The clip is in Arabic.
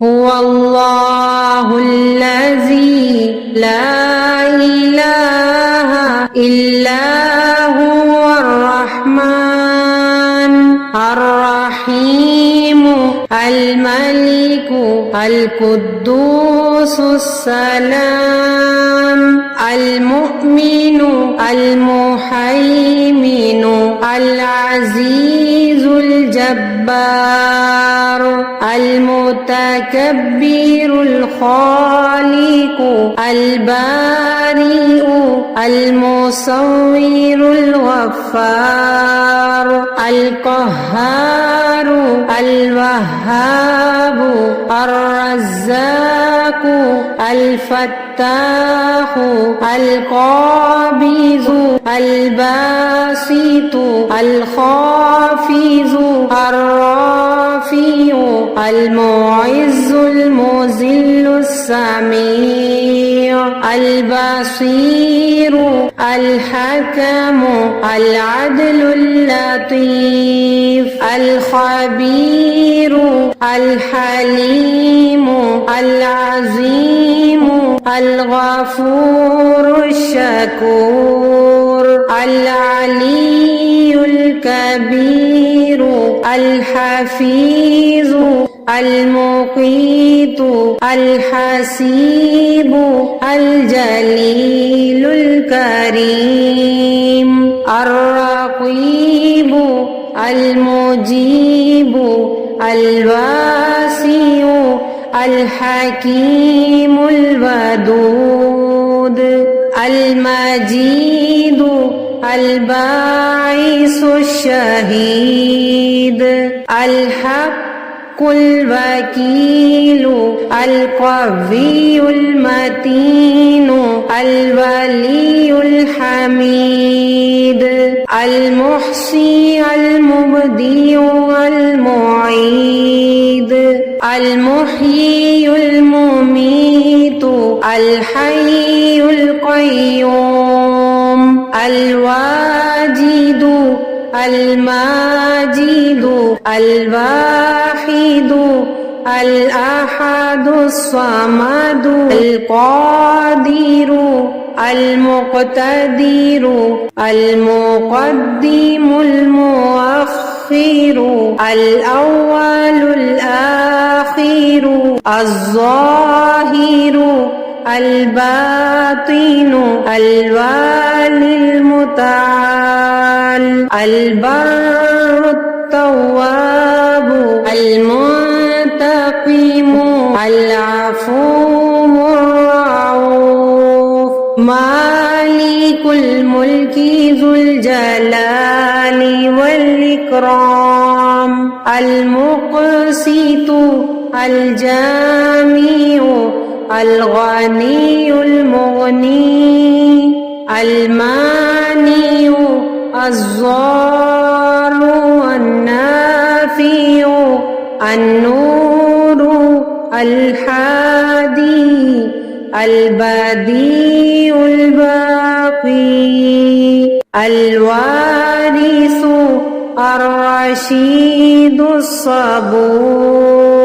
هو الله الذي لا إله إلا هو الرحمن الرحيم الملك القدوس السلام المؤمن المهيمن العزيز الجبار المتكبر الخالق البارئ المصور الغفار القهار الوهاب الرزاق الفتاح القابض الباسط الخافض الرافع المعز المذل السميع البصير الحكم العدل اللطيف الخبير الحليم العظيم الغفور الشكور العلي الكبير الحفيظ المقيت الحسيب الجليل الكريم الرقيب المجيب الواسع الحكيم الودود المجيد الباعث الشهيد الحق الوكيل القوي المتين الولي الحميد المحصي المبدئ المعيد المحيي المميت الحي القيوم الواجد الماجد الواحد الأحد الصمد القادر المقتدر المقدم المؤخر الأول الآخر الظاهر الباطن الوالي المتعال البر التواب المنتقم العفو الرؤوف مالك الملك ذو الجلال والإكرام المقسط الجامع الغني المغني المانع الضار النافع النور الحادي البديع الباقي الوارث الرشيد الصبور